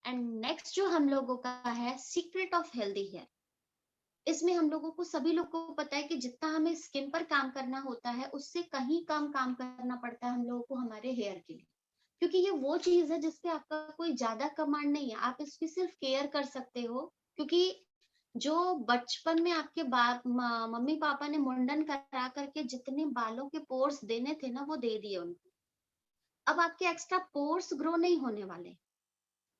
And next जो हम लोगों का है सीक्रेट ऑफ हेल्दी हेयर। इसमें हम लोगों को, सभी लोग को पता है कि जितना हमें स्किन पर काम करना होता है उससे कहीं कम काम करना पड़ता है हम लोगों को हमारे हेयर के लिए, क्योंकि ये वो चीज है जिसपे आपका कोई ज्यादा कमांड नहीं है, आप इसकी सिर्फ केयर कर सकते हो। क्योंकि जो बचपन में आपके बाप मम्मी पापा ने मुंडन करा करके जितने बालों के पोर्स देने थे ना, वो दे दिए उनको। अब आपके एक्स्ट्रा पोर्स ग्रो नहीं होने वाले।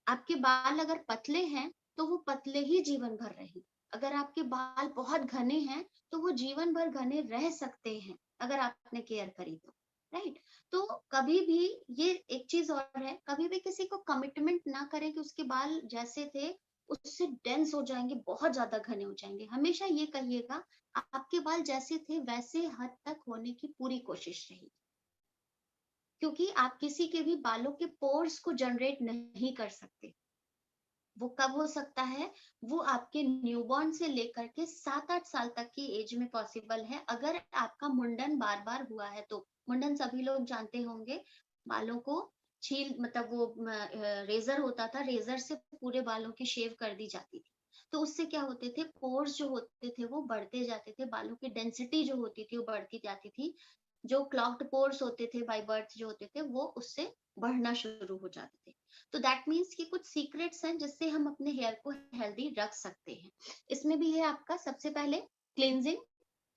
आपके बाल अगर पतले हैं तो वो पतले ही जीवन भर रहेंगे। अगर आपके बाल बहुत घने हैं तो वो जीवन भर घने रह सकते हैं, अगर आपने केयर करी तो। राइट। तो कभी भी, ये एक चीज और है, कभी भी किसी को कमिटमेंट ना करें कि उसके बाल जैसे थे उससे डेंस हो जाएंगे, बहुत ज्यादा घने हो जाएंगे। हमेशा ये कहिएगा आपके बाल जैसे थे वैसे हद तक होने की पूरी कोशिश रही, क्योंकि आप किसी के भी बालों के पोर्स को जनरेट नहीं कर सकते। वो कब हो सकता है? वो आपके न्यूबॉर्न से लेकर के 7-8 साल तक की एज में पॉसिबल है, अगर आपका मुंडन बार बार हुआ है तो। मुंडन सभी लोग जानते होंगे, बालों को छील, मतलब वो रेजर होता था, रेजर से पूरे बालों की शेव कर दी जाती थी। तो उससे क्या होते थे, पोर्स जो होते थे वो बढ़ते जाते थे, बालों की डेंसिटी जो होती थी वो बढ़ती जाती थी। जो क्लॉग्ड पोर्स होते थे बाय बर्थ जो होते थे वो उससे बढ़ना शुरू हो जाते थे। तो दैट मीन्स कि कुछ सीक्रेट्स हैं जिससे हम अपने हेयर को हेल्दी रख सकते हैं। इसमें भी है आपका सबसे पहले क्लींजिंग,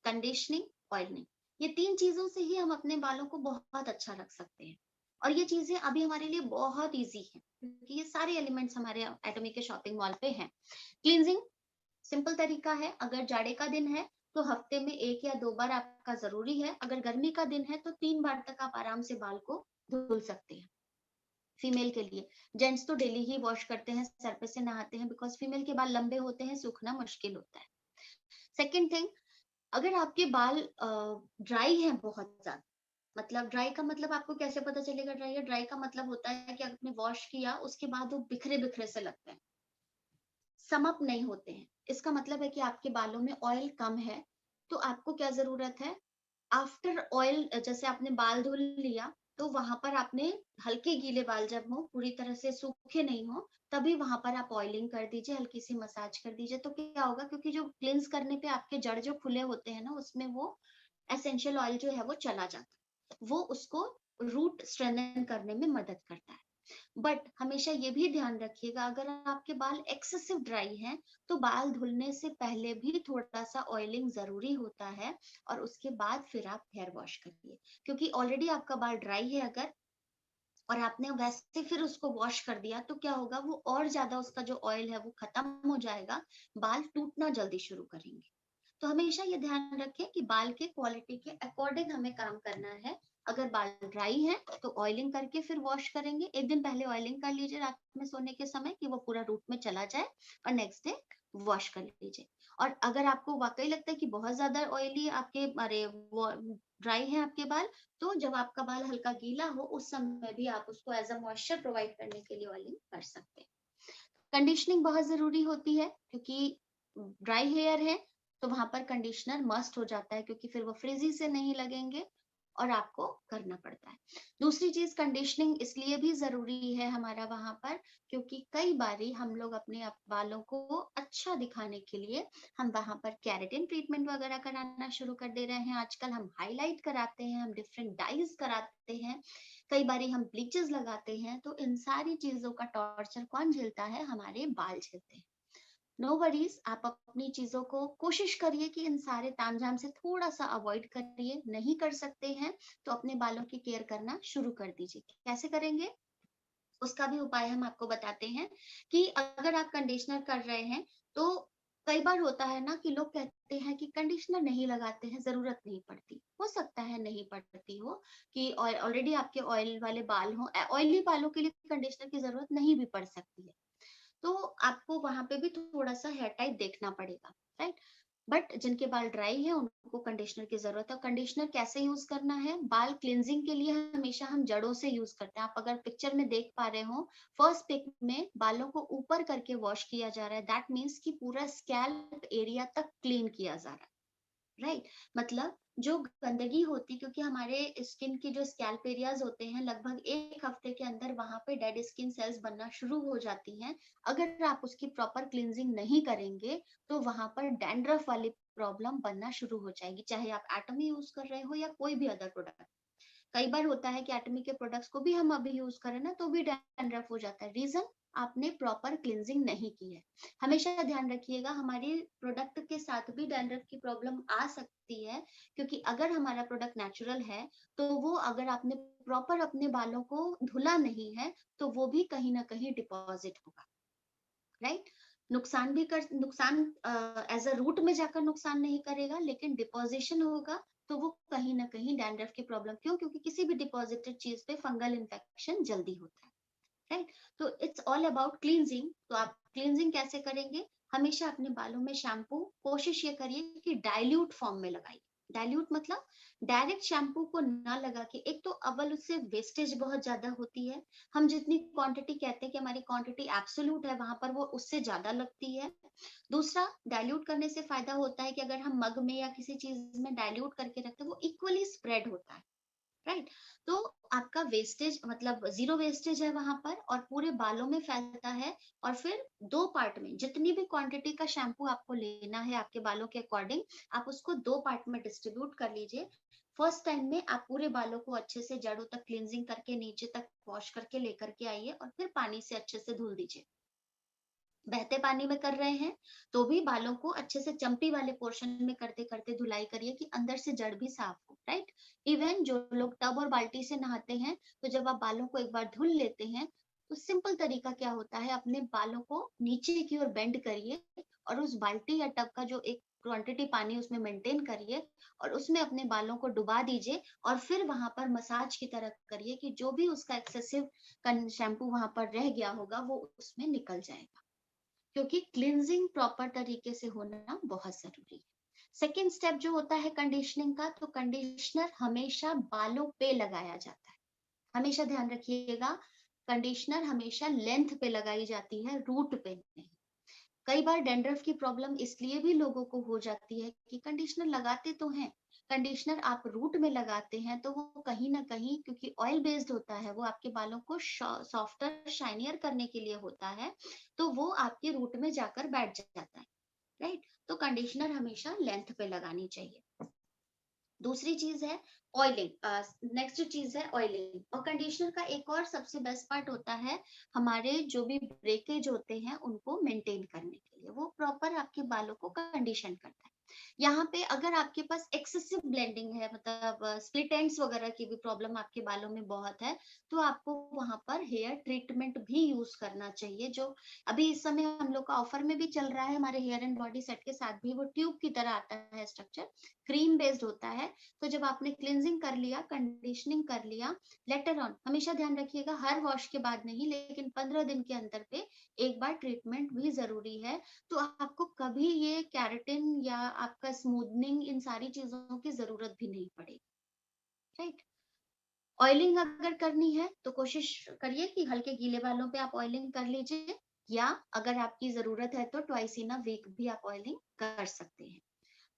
कंडीशनिंग, ऑयलिंग। ये तीन चीजों से ही हम अपने बालों को बहुत अच्छा रख सकते हैं। और ये चीजें अभी हमारे लिए बहुत इजी है, क्योंकि ये सारे एलिमेंट्स हमारे एटमी के शॉपिंग मॉल पे हैं। क्लींजिंग सिंपल तरीका है, अगर जाड़े का दिन है तो हफ्ते में 1 या 2 बार आपका जरूरी है, अगर गर्मी का दिन है तो 3 बार तक आप आराम से बाल को धुल सकते हैं। फीमेल के लिए, जेंट्स तो डेली ही वॉश करते हैं, सर पे से नहाते हैं, बिकॉज फीमेल के बाल लंबे होते हैं, सूखना मुश्किल होता है। सेकेंड थिंग, अगर आपके बाल ड्राई हैं बहुत ज्यादा, मतलब ड्राई का मतलब आपको कैसे पता चलेगा ड्राई है? ड्राई का मतलब होता है कि आपने वॉश किया उसके बाद वो बिखरे बिखरे से लगते हैं, समअप नहीं होते हैं। इसका मतलब है कि आपके बालों में ऑयल कम है। तो आपको क्या जरूरत है, आफ्टर ऑयल, जैसे आपने बाल धुल लिया तो वहां पर आपने हल्के गीले बाल जब हो, पूरी तरह से सूखे नहीं हो, तभी वहां पर आप ऑयलिंग कर दीजिए, हल्की सी मसाज कर दीजिए। तो क्या होगा, क्योंकि जो क्लिंस करने पे आपके जड़ जो खुले होते हैं ना, उसमें वो एसेंशियल ऑयल जो है वो चला जाता है, वो उसको रूट स्ट्रेंथन करने में मदद करता है। बट हमेशा ये भी ध्यान रखिएगा, अगर आपके बाल एक्सेसिव ड्राई हैं तो बाल धुलने से पहले भी थोड़ा सा ऑयलिंग जरूरी होता है, और उसके बाद फिर आप हेयर वॉश करिए। क्योंकि ऑलरेडी आपका बाल ड्राई है अगर, और आपने वैसे फिर उसको वॉश कर दिया तो क्या होगा, वो और ज्यादा उसका जो ऑयल है वो खत्म हो जाएगा, बाल टूटना जल्दी शुरू करेंगे। तो हमेशा ये ध्यान रखें कि बाल के क्वालिटी के अकॉर्डिंग हमें काम करना है। अगर बाल ड्राई है तो ऑयलिंग करके फिर वॉश करेंगे, एक दिन पहले ऑयलिंग कर लीजिए रात में सोने के समय कि वो पूरा रूट में चला जाए, और नेक्स्ट डे वॉश कर लीजिए। और अगर आपको वाकई लगता है कि बहुत ज्यादा ऑयली आपके, अरे वो ड्राई है आपके बाल, तो जब आपका बाल हल्का गीला हो उस समय भी आप उसको एज अ मॉइस्चर प्रोवाइड करने के लिए ऑयलिंग कर सकते हैं। कंडीशनिंग बहुत जरूरी होती है, क्योंकि ड्राई हेयर है तो वहां पर कंडीशनर मस्ट हो जाता है, क्योंकि फिर वो फ्रिजी से नहीं लगेंगे और आपको करना पड़ता है। दूसरी चीज, कंडीशनिंग इसलिए भी जरूरी है हमारा वहां पर, क्योंकि कई बारी हम लोग अपने बालों को अच्छा दिखाने के लिए हम वहां पर कैरेटिन ट्रीटमेंट वगैरह कराना शुरू कर दे रहे हैं। आजकल हम हाईलाइट कराते हैं, हम डिफरेंट डाइज कराते हैं, कई बारी हम ब्लीचेस लगाते हैं। तो इन सारी चीजों का टॉर्चर कौन झेलता है? हमारे बाल झेलते हैं। नो वरीज, आप अपनी चीजों को कोशिश करिए कि इन सारे तामझाम से थोड़ा सा अवॉइड करिए। नहीं कर सकते हैं तो अपने बालों की केयर करना शुरू कर दीजिए। कैसे करेंगे उसका भी उपाय हम आपको बताते हैं, कि अगर आप कंडीशनर कर रहे हैं तो कई बार होता है ना कि लोग कहते हैं कि कंडीशनर नहीं लगाते हैं, जरूरत नहीं पड़ती। हो सकता है नहीं पड़ती हो, कि ऑलरेडी आपके ऑयल वाले बाल हो, ऑयली बालों के लिए कंडीशनर की जरूरत नहीं भी पड़ सकती है। तो आपको वहां पे भी थोड़ा सा हेयर टाइप देखना पड़ेगा। राइट। बट जिनके बाल ड्राई है उनको कंडीशनर की जरूरत है। कंडीशनर कैसे यूज करना है? बाल क्लिनजिंग के लिए हमेशा हम जड़ों से यूज करते हैं। आप अगर पिक्चर में देख पा रहे हो, फर्स्ट पिक में बालों को ऊपर करके वॉश किया जा रहा है, दैट मीन्स कि पूरा स्कैल्प एरिया तक क्लीन किया जा रहा है। राइट। मतलब जो गंदगी होती, क्योंकि हमारे स्किन की जो स्कैल्प एरियाज होते हैं लगभग 1 हफ्ते के अंदर वहां पे डेड स्किन सेल्स बनना शुरू हो जाती हैं। अगर आप उसकी प्रॉपर क्लींजिंग नहीं करेंगे तो वहां पर डैंड्रफ वाली प्रॉब्लम बनना शुरू हो जाएगी, चाहे आप एटमी यूज कर रहे हो या कोई भी अदर प्रोडक्ट। कई बार होता है कि एटमी के प्रोडक्ट्स को भी हम अभी यूज करें ना तो भी डैंड्रफ हो जाता है। रीजन, आपने प्रॉपर क्लींजिंग नहीं की है। हमेशा ध्यान रखिएगा हमारी प्रोडक्ट के साथ भी डैंड्रफ की प्रॉब्लम आ सकती है, क्योंकि अगर हमारा प्रोडक्ट नेचुरल है तो वो अगर आपने प्रॉपर अपने बालों को धुला नहीं है तो वो भी कहीं ना कहीं डिपॉजिट होगा, राइट। नुकसान एज अ रूट में जाकर नुकसान नहीं करेगा, लेकिन डिपोजिशन होगा तो वो कहीं ना कहीं डैंड्रफ की प्रॉब्लम, क्यों? क्योंकि किसी भी डिपॉजिटेड चीज पे फंगल इन्फेक्शन जल्दी होता है, राइट। तो इट्स ऑल अबाउट क्लींजिंग। तो आप क्लींजिंग कैसे करेंगे? हमेशा अपने बालों में शैम्पू कोशिश ये करिए कि डाइल्यूट फॉर्म में लगाइए। डाइल्यूट मतलब डायरेक्ट शैम्पू को ना लगा के, एक तो अव्वल उससे वेस्टेज बहुत ज्यादा होती है। हम जितनी क्वांटिटी कहते हैं कि हमारी क्वांटिटी एब्सोल्यूट है, वहां पर वो उससे ज्यादा लगती है। दूसरा, डाइल्यूट करने से फायदा होता है कि अगर हम मग में या किसी चीज में डाइल्यूट करके रखते हैं वो इक्वली स्प्रेड होता है, राइट। तो आपका वेस्टेज मतलब जीरो वेस्टेज है वहां पर, और पूरे बालों में फैलता है। और फिर 2 पार्ट में जितनी भी क्वांटिटी का शैम्पू आपको लेना है आपके बालों के अकॉर्डिंग, आप उसको 2 पार्ट में डिस्ट्रीब्यूट कर लीजिए। फर्स्ट टाइम में आप पूरे बालों को अच्छे से जड़ों तक क्लींजिंग करके नीचे तक वॉश करके लेकर के आइए, और फिर पानी से अच्छे से धुल दीजिए। बहते पानी में कर रहे हैं तो भी बालों को अच्छे से चंपी वाले पोर्शन में करते करते धुलाई करिए कि अंदर से जड़ भी साफ हो, राइट। इवन जो लोग टब और बाल्टी से नहाते हैं, तो जब आप बालों को एक बार धुल लेते हैं तो सिंपल तरीका क्या होता है, अपने बालों को नीचे की ओर बेंड करिए और उस बाल्टी या टब का जो एक क्वांटिटी पानी उसमें मेंटेन करिए और उसमें अपने बालों को डुबा दीजिए, और फिर वहां पर मसाज की तरह करिए कि जो भी उसका एक्सेसिव शैम्पू वहां पर रह गया होगा वो उसमें निकल जाएगा। क्योंकि क्लींजिंग प्रॉपर तरीके से होना बहुत जरूरी है। सेकेंड स्टेप जो होता है कंडीशनिंग का, तो कंडीशनर हमेशा बालों पे लगाया जाता है। हमेशा ध्यान रखिएगा, कंडीशनर हमेशा लेंथ पे लगाई जाती है, रूट पे नहीं। कई बार डैंड्रफ की प्रॉब्लम इसलिए भी लोगों को हो जाती है कि कंडीशनर लगाते तो हैं, कंडीशनर आप रूट में लगाते हैं तो वो कहीं ना कहीं, क्योंकि ऑयल बेस्ड होता है, वो आपके बालों को सॉफ्टर शाइनियर करने के लिए होता है, तो वो आपके रूट में जाकर बैठ जाता है, राइट। तो कंडीशनर हमेशा लेंथ पे लगानी चाहिए। दूसरी चीज है ऑयलिंग। नेक्स्ट जो चीज है ऑयलिंग, और कंडीशनर का एक और सबसे बेस्ट पार्ट होता है हमारे जो भी ब्रेकेज होते हैं उनको मेंटेन करने के लिए, वो प्रॉपर आपके बालों को कंडीशन करता है। यहाँ पे अगर आपके पास एक्सेसिव ब्लेंडिंग है, मतलब स्प्लिट एंड्स वगैरह की भी प्रॉब्लम आपके बालों में बहुत है, तो आपको वहां पर हेयर ट्रीटमेंट भी यूज करना चाहिए, जो अभी इस समय हम लोग का ऑफर में भी चल रहा है। हमारे हेयर एंड बॉडी सेट के साथ भी वो ट्यूब की तरह आता है, स्ट्रक्चर क्रीम बेस्ड होता है। तो जब आपने क्लिनजिंग कर लिया, कंडीशनिंग कर लिया, लेटर ऑन हमेशा ध्यान रखिएगा हर वॉश के बाद नहीं, लेकिन 15 दिन के अंतर पे एक बार ट्रीटमेंट भी जरूरी है। तो आपको कभी ये कैरेटिन या आपका स्मूथनिंग इन सारी चीजों की जरूरत भी नहीं पड़ेगी, राइट। ऑयलिंग अगर करनी है तो कोशिश करिए कि हल्के गीले बालों पे आप ऑयलिंग कर लीजिए, या अगर आपकी जरूरत है तो ट्वाइस इन अ वीक भी आप ऑयलिंग कर सकते हैं।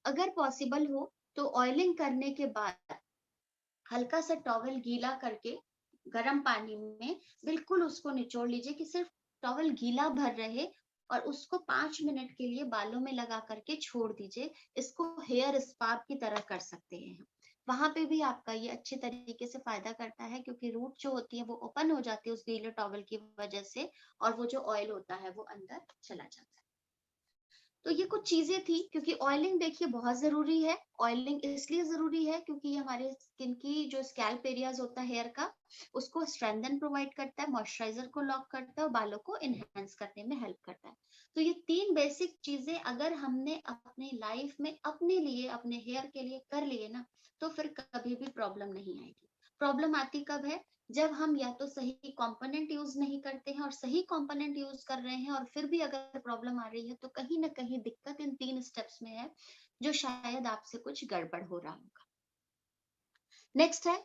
अगर पॉसिबल हो तो ऑयलिंग करने के बाद हल्का सा टॉवल गीला करके गर्म पानी में बिल्कुल उसको निचोड़ लीजिए कि सिर्फ टॉवल गीला भर रहे, और उसको 5 मिनट के लिए बालों में लगा करके छोड़ दीजिए। इसको हेयर स्पा की तरह कर सकते हैं। वहां पे भी आपका ये अच्छे तरीके से फायदा करता है, क्योंकि रूट जो होती है वो ओपन हो जाती है उस गीले टॉवल की वजह से, और वो जो ऑयल होता है वो अंदर चला जाता है। तो ये कुछ चीजें थी, क्योंकि ऑयलिंग देखिए बहुत जरूरी है। ऑयलिंग इसलिए जरूरी है क्योंकि ये हमारे स्किन की जो स्कैल्प एरियाज होता है हेयर का, उसको स्ट्रेंथन प्रोवाइड करता है, मॉइस्चराइजर को लॉक करता है और बालों को इनहेंस करने में हेल्प करता है। तो ये 3 बेसिक चीजें अगर हमने अपनी लाइफ में अपने लिए, अपने हेयर के लिए कर लिए ना, तो फिर कभी भी प्रॉब्लम नहीं आएगी। प्रॉब्लम आती कब है? जब हम या तो सही कंपोनेंट यूज नहीं करते हैं, और सही कंपोनेंट यूज कर रहे हैं और फिर भी अगर प्रॉब्लम आ रही है, तो कहीं ना कहीं दिक्कत इन 3 स्टेप्स में है, जो शायद आपसे कुछ गड़बड़ हो रहा होगा। नेक्स्ट है,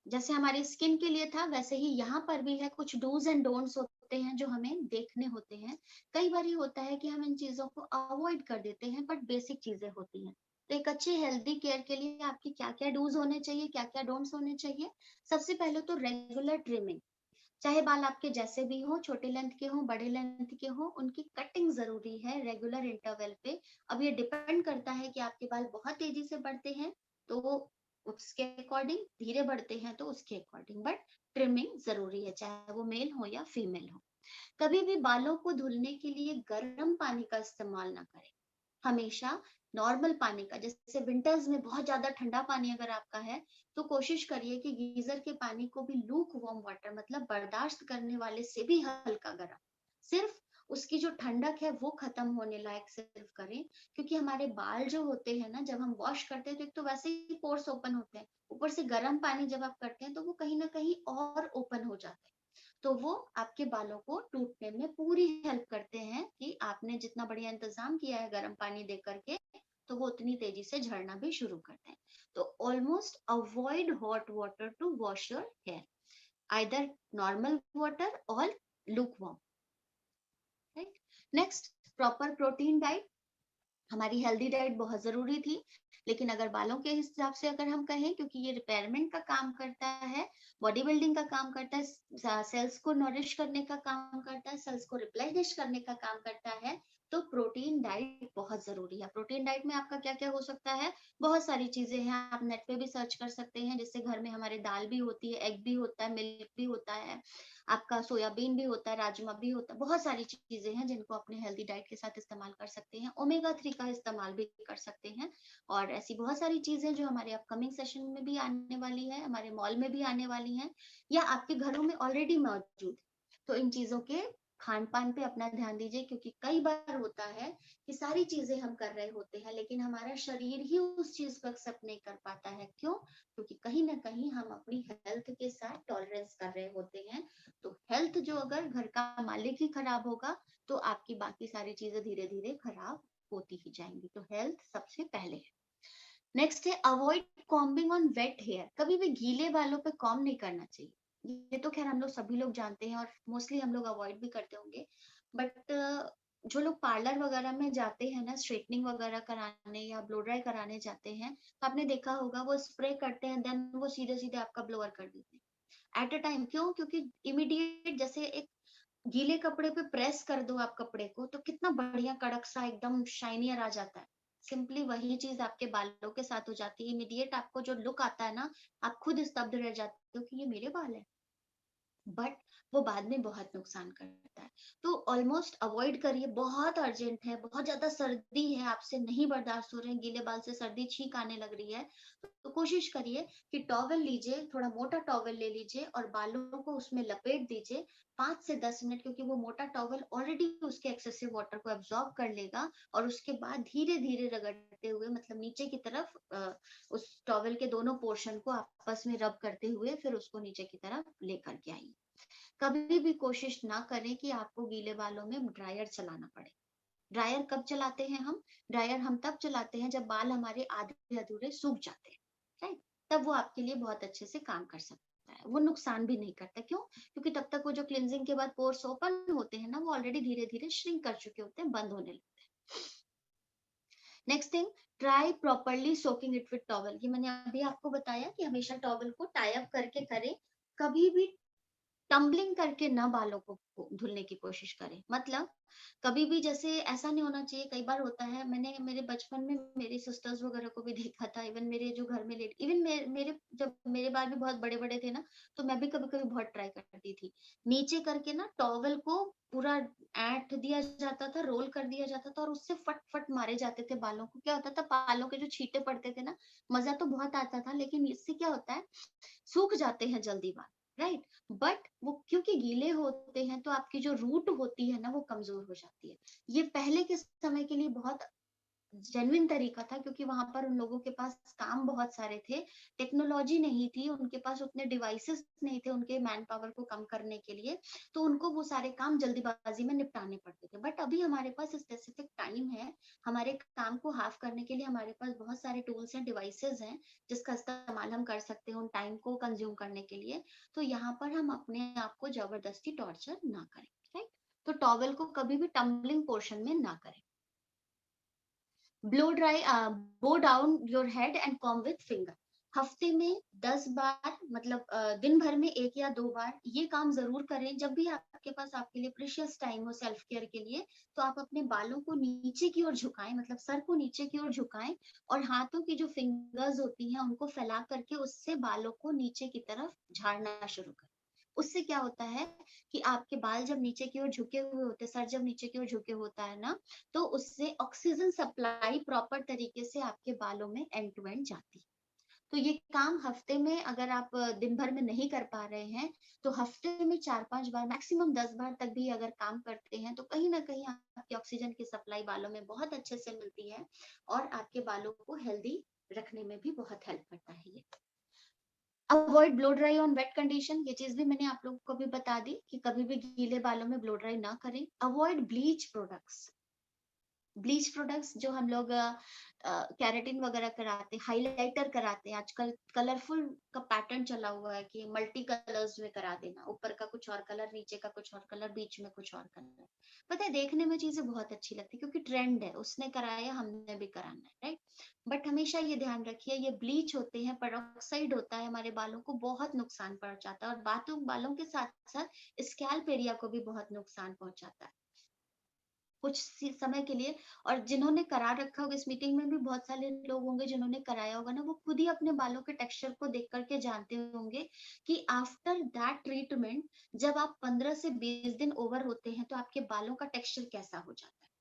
जैसे हमारी स्किन के लिए था वैसे ही यहाँ पर भी है, कुछ डूज एंड डोंट्स होते हैं जो हमें देखने होते हैं। कई बार ये होता है कि हम इन चीजों को अवॉइड कर देते हैं, बट बेसिक चीजें होती हैं। तो एक अच्छे हेल्दी केयर के लिए आपके क्या क्या डूज होने चाहिए, क्या क्या डोंट्स होने चाहिए। सबसे पहले तो रेगुलर ट्रिमिंग, चाहे बाल आपके जैसे भी हो, छोटे लेंथ के हो, बड़े लेंथ के हो, उनकी कटिंग जरूरी है रेगुलर इंटरवल पे। अब ये डिपेंड करता है कि आपके बाल बहुत तेजी से बढ़ते हैं तो उसके अकॉर्डिंग, धीरे बढ़ते हैं तो उसके अकॉर्डिंग, बट ट्रिमिंग जरूरी है चाहे वो मेल हो या फीमेल हो। कभी भी बालों को धुलने के लिए गर्म पानी का इस्तेमाल ना करें, हमेशा नॉर्मल पानी का। जैसे विंटर्स में बहुत ज्यादा ठंडा पानी अगर आपका है तो कोशिश करिए कि गीजर के पानी को भी लूक वार्म वाटर, मतलब बर्दाश्त करने वाले से भी हल्का गर्म, सिर्फ उसकी जो ठंडक है वो खत्म होने लायक सिर्फ करें। क्योंकि हमारे बाल जो होते हैं ना, जब हम वॉश करते हैं तो एक तो वैसे ही पोर्स ओपन होते हैं, ऊपर से गर्म पानी जब आप करते हैं तो वो कहीं ना कहीं और ओपन हो जाते हैं। तो वो आपके बालों को टूटने में पूरी हेल्प करते हैं कि आपने जितना बढ़िया इंतजाम किया है गर्म पानी दे करके, तो वो उतनी तेजी से झड़ना भी शुरू करते हैं। तो almost avoid hot water to wash your hair, either normal water or lukewarm. Right. Next, proper protein diet. हमारी हेल्दी डाइट बहुत जरूरी थी, लेकिन अगर बालों के हिसाब से अगर हम कहें, क्योंकि ये रिपेयरमेंट का काम करता है, बॉडी बिल्डिंग का काम करता है, सेल्स को नरिश करने का काम करता है, सेल्स को रिप्लेनिश करने का काम करता है, तो प्रोटीन डाइट बहुत जरूरी है। प्रोटीन डाइट में आपका क्या क्या हो सकता है, बहुत सारी चीजें हैं, आप नेट पे भी सर्च कर सकते हैं। जैसे घर में हमारे दाल भी होती है, एग भी होता है, मिल्क भी होता है, आपका सोयाबीन भी होता है, राजमा भी होता है, बहुत सारी चीजें हैं जिनको अपने हेल्दी डाइट के साथ इस्तेमाल कर सकते हैं। ओमेगा 3 का इस्तेमाल भी कर सकते हैं। और ऐसी बहुत सारी चीजें जो हमारे अपकमिंग सेशन में भी आने वाली है, हमारे मॉल में भी आने वाली हैं, या आपके घरों में ऑलरेडी मौजूद। तो इन चीजों के खान पान पे अपना ध्यान दीजिए, क्योंकि कई बार होता है कि सारी चीजें हम कर रहे होते हैं लेकिन हमारा शरीर ही उस चीज को एक्सेप्ट नहीं कर पाता है। क्यों? क्योंकि कहीं ना कहीं हम अपनी हेल्थ के साथ टॉलरेंस कर रहे होते हैं। तो हेल्थ जो अगर घर का मालिक ही खराब होगा तो आपकी बाकी सारी चीजें धीरे धीरे खराब होती ही जाएंगी। तो हेल्थ सबसे पहले है। नेक्स्ट है avoid combing on wet hair. कभी भी गीले बालों पे कॉम्ब नहीं करना चाहिए। ये तो खैर हम लोग सभी लोग जानते हैं और मोस्टली हम लोग अवॉइड भी करते होंगे। बट जो लोग पार्लर वगैरह में जाते हैं ना, स्ट्रेटनिंग वगैरह कराने या ब्लो ड्राई कराने जाते हैं, तो आपने देखा होगा वो स्प्रे करते हैं, देन वो सीधे सीधे आपका ब्लोअर कर देते हैं एट अ टाइम। क्यों? क्योंकि इमीडिएट जैसे एक गीले कपड़े पे प्रेस कर दो आप कपड़े को तो कितना बढ़िया कड़क सा एकदम शाइनियर आ जाता है। सिंपली वही चीज आपके बालों के साथ हो जाती है। इमीडिएट आपको जो लुक आता है ना, आप खुद स्तब्ध रह जाते हो कि ये मेरे बाल है, बट वो बाद में बहुत नुकसान करता है। तो ऑलमोस्ट अवॉइड करिए। बहुत अर्जेंट है, बहुत ज्यादा सर्दी है, आपसे नहीं बर्दाश्त हो रहे हैं गीले बाल से, सर्दी छींक आने लग रही है, तो कोशिश करिए कि टॉवल लीजिए, थोड़ा मोटा टॉवल ले लीजिए और बालों को उसमें लपेट दीजिए 5 से 10 मिनट, क्योंकि वो मोटा टॉवल ऑलरेडी उसके एक्सेसिव वाटर को एब्जॉर्ब कर लेगा। और उसके बाद धीरे धीरे रगड़ते हुए, मतलब नीचे की तरफ उस टॉवल के दोनों पोर्शन को आपस में रब करते हुए फिर उसको नीचे की तरफ लेकर के आइए। कभी भी कोशिश ना करें कि आपको गीले बालों में ड्रायर चलाना पड़े। ड्रायर कब चलाते हैं हम? ड्रायर हम तब चलाते हैं जब बाल हमारे आधे अधूरे सूख जाते हैं, राइट? तब वो आपके लिए बहुत अच्छे से काम कर सकता है, वो नुकसान भी नहीं करता। क्यों? क्योंकि तब तक वो जो क्लिनजिंग के बाद पोर्स ओपन होते हैं ना, वो ऑलरेडी धीरे धीरे श्रिंक कर चुके होते हैं, बंद होने लगते हैं। Next thing, try properly soaking it with towel. ये मैंने अभी आपको बताया कि हमेशा टॉवल को टाई अप करके करें। कभी भी टम्बलिंग करके ना बालों को धुलने की कोशिश करें। मतलब कभी भी जैसे ऐसा नहीं होना चाहिए। कई बार होता है, मैंने मेरे बचपन में मेरी सिस्टर्स वगैरह को भी देखा था, इवन मेरे जो घर में लेडी, इवन मेरे जब मेरे बाल भी बहुत बड़े बड़े थे ना, तो मैं भी कभी कभी बहुत ट्राई करती थी। नीचे करके ना टॉवल को पूरा ऐंठ दिया जाता था, रोल कर दिया जाता था और उससे फट फट मारे जाते थे बालों को। क्या होता था, बालों के जो छींटे पड़ते थे ना, मजा तो बहुत आता था, लेकिन इससे क्या होता है, सूख जाते हैं जल्दी बाल, राइट? बट वो क्योंकि गीले होते हैं तो आपकी जो रूट होती है ना, वो कमजोर हो जाती है। ये पहले के समय के लिए बहुत जेन्युइन तरीका था, क्योंकि वहां पर उन लोगों के पास काम बहुत सारे थे, टेक्नोलॉजी नहीं थी, उनके पास उतने डिवाइसेस नहीं थे उनके मैन पावर को कम करने के लिए, तो उनको वो सारे काम जल्दीबाजी में निपटाने पड़ते थे। बट अभी हमारे पास स्पेसिफिक टाइम है, हमारे काम को हाफ करने के लिए हमारे पास बहुत सारे टूल्स हैं, डिवाइसेस हैं, जिसका इस्तेमाल हम कर सकते हैं उन टाइम को कंज्यूम करने के लिए। तो यहाँ पर हम अपने आप को जबरदस्ती टॉर्चर ना करें, राइट? तो टॉवेल को कभी भी टम्बलिंग पोर्शन में ना करें। ब्लो ड्राई, बो down your head and com with finger. हफ्ते में 10 बार, मतलब दिन भर में 1 या 2 बार ये काम जरूर करें। जब भी आपके पास आपके लिए प्रीशियस टाइम हो सेल्फ केयर के लिए, तो आप अपने बालों को नीचे की ओर झुकाएं, मतलब सर को नीचे की ओर झुकाएं, और हाथों की जो फिंगर्स होती हैं उनको फैला करके उससे बालों को नीचे की तरफ झाड़ना शुरू करें। उससे क्या होता है कि आपके बाल जब नीचे की ओर झुके हुए होते हैं, सर जब नीचे की ओर झुके होता है ना, तो उससे ऑक्सीजन सप्लाई प्रॉपर तरीके से आपके बालों में एंड टू एंड जाती है। तो ये काम हफ्ते में अगर आप दिन भर में नहीं कर पा रहे हैं, तो हफ्ते में 4-5 बार, मैक्सिमम 10 बार तक भी अगर काम करते हैं, तो कहीं ना कहीं आपकी ऑक्सीजन की सप्लाई बालों में बहुत अच्छे से मिलती है, और आपके बालों को हेल्दी रखने में भी बहुत हेल्प करता है ये। Avoid blow dry on wait condition, ये चीज भी मैंने आप लोगों को भी बता दी कि कभी भी गीले बालों में ब्लो ड्राई ना करें। Avoid bleach products. Bleach products जो हम लोग कैरेटिन वगैरह कराते, हाइलाइटर कराते हैं, आजकल कलरफुल का पैटर्न चला हुआ है कि मल्टी कलर्स में करा देना, ऊपर का कुछ और कलर, नीचे का कुछ और कलर, बीच में कुछ और कलर। पता है देखने में चीजें बहुत अच्छी लगती है क्योंकि ट्रेंड है, उसने कराया हमने भी कराना है, राइट। बट हमेशा ये ध्यान रखिए, ये ब्लीच होते हैं, पेरोक्साइड होता है, हमारे बालों को बहुत नुकसान पहुंचाता है, और बातों बालों के साथ साथ स्कैल्प एरिया को भी बहुत नुकसान पहुंचाता है कुछ समय के लिए। और जिन्होंने करा रखा होगा, इस मीटिंग में भी बहुत सारे लोग होंगे जिन्होंने कराया होगा ना, वो खुद ही अपने बालों के टेक्सचर को देख करके जानते होंगे कि आफ्टर दैट ट्रीटमेंट, जब आप 15 से 20 दिन ओवर होते हैं, तो आपके बालों का टेक्सचर कैसा हो जाता है।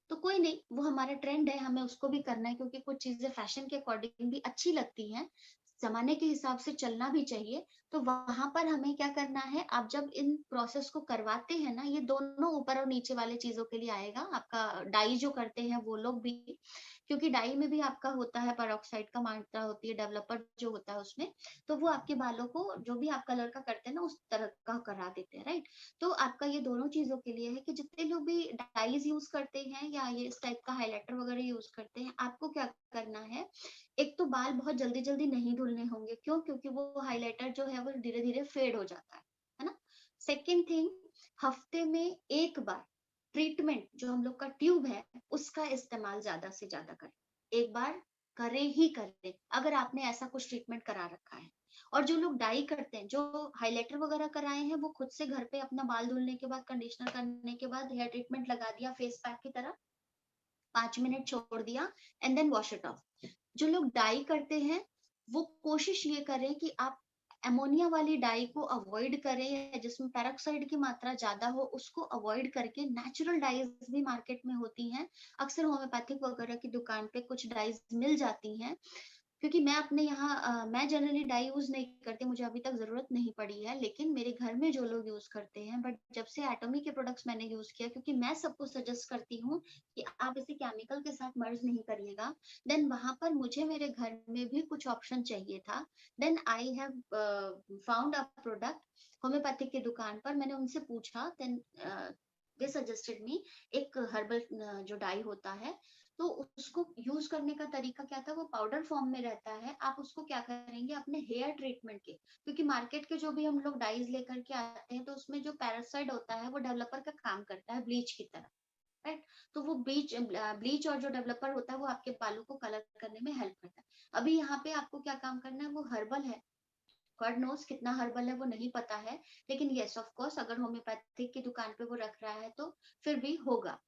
तो कोई नहीं, वो हमारा ट्रेंड है, हमें उसको भी करना है, क्योंकि कुछ चीजें फैशन के अकॉर्डिंग भी अच्छी लगती हैं, जमाने के हिसाब से चलना भी चाहिए। तो वहां पर हमें क्या करना है, आप जब इन प्रोसेस को करवाते हैं ना, ये दोनों ऊपर और नीचे वाले चीजों के लिए आएगा, आपका डाई जो करते हैं वो लोग भी, क्योंकि डाई में भी आपका होता है पेरोक्साइड का मात्रा होती है, डेवलपर जो होता है उसमें, तो वो आपके बालों को जो भी आप कलर का करते हैं ना उस तरह का करा देते हैं, राइट। तो आपका ये दोनों चीजों के लिए है कि जितने लोग भी डाइज यूज करते हैं या ये इस टाइप का हाइलाइटर वगैरह यूज करते हैं, आपको क्या करना है, एक तो बाल बहुत जल्दी जल्दी नहीं धुलने होंगे, क्यों, क्योंकि वो हाइलाइटर जो है वो धीरे धीरे फेड हो जाता है ना। सेकेंड थिंग, हफ्ते में 1 बार ट्रीटमेंट जो हम लोग का ट्यूब है उसका इस्तेमाल ज्यादा से ज्यादा करें। एक बार करे ही करें अगर आपने ऐसा कुछ ट्रीटमेंट करा रखा है। और जो लोग डाई करते हैं, जो हाइलाइटर वगैरह कराए हैं, वो खुद से घर पे अपना बाल धुलने के बाद, कंडीशनर करने के बाद हेयर ट्रीटमेंट लगा दिया फेस पैक की तरह, 5 मिनट छोड़ दिया, and then wash it off. जो लोग डाई करते हैं, वो कोशिश ये करें कि आप अमोनिया वाली डाई को अवॉइड करें, जिसमें पेरोक्साइड की मात्रा ज्यादा हो, उसको अवॉइड करके नेचुरल डाइज भी मार्केट में होती हैं। अक्सर होम्योपैथिक वगैरह की दुकान पे कुछ डाइज मिल जाती हैं, क्योंकि मैं अपने यहाँ मैं जनरली डाई यूज नहीं करती, मुझे अभी तक जरूरत नहीं पड़ी है, लेकिन मेरे घर में जो लोग यूज करते हैं, बट जब से एटॉमी के प्रोडक्ट्स मैंने यूज किया, क्योंकि मैं सबको सजेस्ट करती हूँ कि आप इसे केमिकल के साथ मर्ज नहीं करिएगा, देन वहां पर मुझे मेरे घर में भी कुछ ऑप्शन चाहिए था। Then I have found a product homeopathic की दुकान पर, मैंने उनसे पूछा, देन दे सजेस्टेड मी एक हर्बल जो डाई होता है, तो उसको यूज करने का तरीका क्या था, वो पाउडर फॉर्म में रहता है। आप उसको क्या करेंगे अपने हेयर ट्रीटमेंट के, क्योंकि मार्केट के जो भी हम लोग डाइज लेकर के आते हैं, तो उसमें जो पैरासाइड होता है वो डेवलपर का काम करता है ब्लीच की तरह, राइट। तो वो ब्लीच ब्लीच और जो डेवलपर होता है वो आपके बालों को कलर करने में हेल्प करता है। अभी यहाँ पे आपको क्या काम करना है, वो हर्बल है, गॉड नोस कितना हर्बल है वो नहीं पता है, लेकिन यस ऑफ कोर्स अगर होम्योपैथिक की दुकान पे वो रख रहा है तो फिर भी होगा,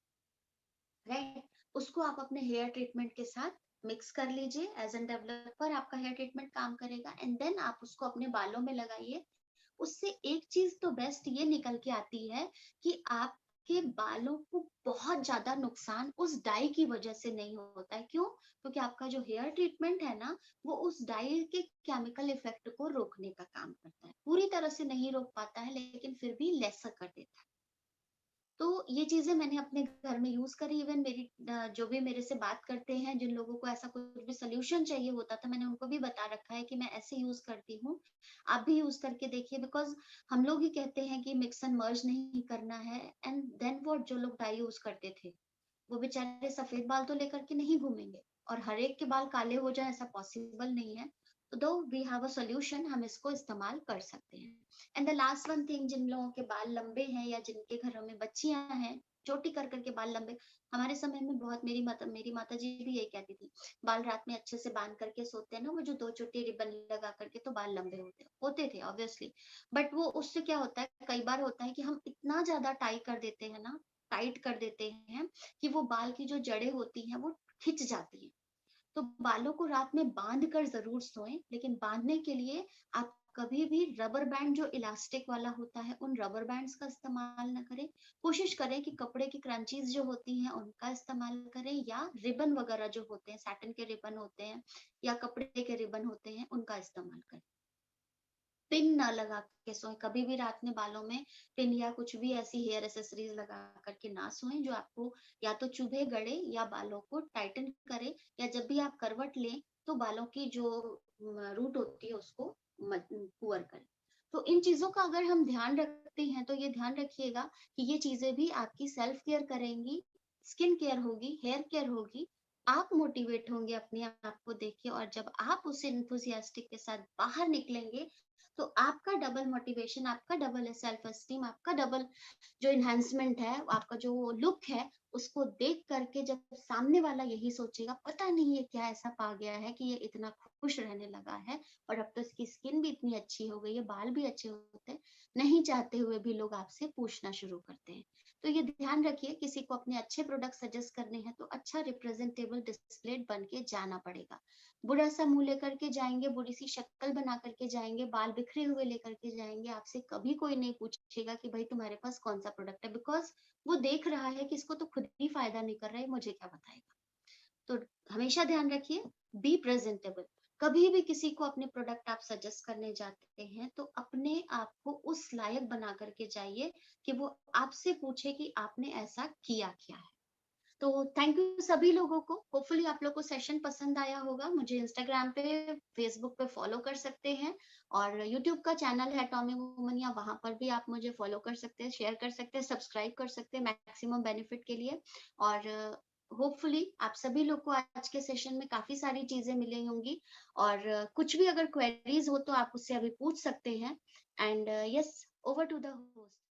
राइट। उसको आप अपने हेयर ट्रीटमेंट के साथ मिक्स कर लीजिए, एज एन डेवलपर आपका हेयर ट्रीटमेंट काम करेगा, एंड देन आप उसको अपने बालों में लगाइए। उससे एक चीज तो बेस्ट ये निकल के आती है कि आपके बालों को बहुत ज्यादा नुकसान उस डाई की वजह से नहीं होता है, क्यों, क्योंकि आपका जो हेयर ट्रीटमेंट है ना, वो उस डाई के केमिकल इफेक्ट को रोकने का काम करता है, पूरी तरह से नहीं रोक पाता है लेकिन फिर भी लेसर कर देता है। तो ये चीजें मैंने अपने घर में यूज करी। इवन मेरी जो भी मेरे से बात करते हैं, जिन लोगों को ऐसा कुछ भी सोल्यूशन चाहिए होता था, मैंने उनको भी बता रखा है कि मैं ऐसे यूज करती हूँ, आप भी यूज करके देखिए। बिकॉज हम लोग ही कहते हैं कि मिक्स एंड मर्ज नहीं करना है, एंड देन वो जो लोग डाई यूज करते थे, वो बेचारे सफेद बाल तो लेकर के नहीं घूमेंगे, और हर एक के बाल काले हो जाए ऐसा पॉसिबल नहीं है। तो दो वी हैव अ सॉल्यूशन, हम इसको इस्तेमाल कर सकते हैं। And the last one thing, जिन लोगों के बाल लंबे हैं या जिनके घरों में बच्चियां हैं, चोटी कर करके बाल लंबे, हमारे समय में बहुत, मेरी माता जी भी यही कहती थी, बाल रात में अच्छे से बांध करके सोते हैं ना, वो जो दो चोटी रिबन लगा करके, तो बाल लंबे होते थे ऑब्वियसली। बट वो उससे क्या होता है, कई बार होता है कि हम इतना ज्यादा टाइट कर देते हैं ना, टाइट कर देते हैं कि वो बाल की जो जड़ें होती हैं वो खिंच जाती हैं। तो बालों को रात में बांध कर जरूर सोएं, लेकिन बांधने के लिए आप कभी भी रबर बैंड जो इलास्टिक वाला होता है, उन रबर बैंड्स का इस्तेमाल ना करें। कोशिश करें कि कपड़े की क्रंचीज जो होती हैं उनका इस्तेमाल करें, या रिबन वगैरह जो होते हैं, सैटिन के रिबन होते हैं या कपड़े के रिबन होते हैं, उनका इस्तेमाल करें। पिन ना लगा के सोएं, कभी भी रात में बालों में पिन या कुछ भी ऐसी हेयर एसेसरीज लगा करके ना सोएं जो आपको या तो चुभे, गड़े या बालों को टाइटन करे, या जब भी आप करवट लें तो बालों की जो रूट होती है उसको पुअर करे। तो इन चीजों का अगर हम ध्यान रखते हैं तो ये ध्यान रखिएगा कि ये चीजें भी आपकी सेल्फ केयर करेंगी, स्किन केयर होगी, हेयर केयर होगी, आप मोटिवेट होंगे अपने आप को देख के, और जब आप उस इंथुसियास्टिक के साथ बाहर निकलेंगे तो आपका डबल मोटिवेशन, आपका डबल सेल्फ एस्टीम, आपका डबल जो इन्हांसमेंट है, आपका जो लुक है, उसको देख करके जब सामने वाला यही सोचेगा, पता नहीं ये क्या ऐसा पा गया है कि ये इतना खुश रहने लगा है, और अब तो इसकी स्किन भी इतनी अच्छी हो गई है, बाल भी अच्छे होते हैं, नहीं चाहते हुए भी लोग आपसे पूछना शुरू करते हैं। तो ये ध्यान रखिए, किसी को अपने अच्छे प्रोडक्ट सजेस्ट करने हैं तो अच्छा रिप्रेजेंटेबल डिस्प्ले बन के जाना पड़ेगा। बुरा सा मुंह लेकर के जाएंगे, बुरी सी शक्ल बना करके जाएंगे, बाल बिखरे हुए लेकर के जाएंगे, आपसे कभी कोई नहीं पूछेगा कि भाई तुम्हारे पास कौन सा प्रोडक्ट है, बिकॉज वो देख रहा है कि इसको तो खुद ही फायदा नहीं कर रहा है, मुझे क्या बताएगा। तो हमेशा ध्यान रखिए, बी प्रेजेंटेबल। कभी भी किसी को अपने प्रोडक्ट आप सजेस्ट करने जाते हैं तो अपने आप को उस लायक बना करके जाइए कि वो आपसे पूछे कि आपने ऐसा किया क्या है। तो थैंक यू सभी लोगों को, होपफुली आप लोग को सेशन पसंद आया होगा। मुझे इंस्टाग्राम पे, फेसबुक पे फॉलो कर सकते हैं, और यूट्यूब का चैनल है टॉमी वुमन, या वहां पर भी आप मुझे फॉलो कर सकते हैं, शेयर कर सकते हैं, सब्सक्राइब कर सकते हैं मैक्सिमम बेनिफिट के लिए। और होपफुली आप सभी लोग को आज के सेशन में काफी सारी चीजें मिली होंगी, और कुछ भी अगर क्वेरीज हो तो आप उससे अभी पूछ सकते हैं। And yes, over to the host.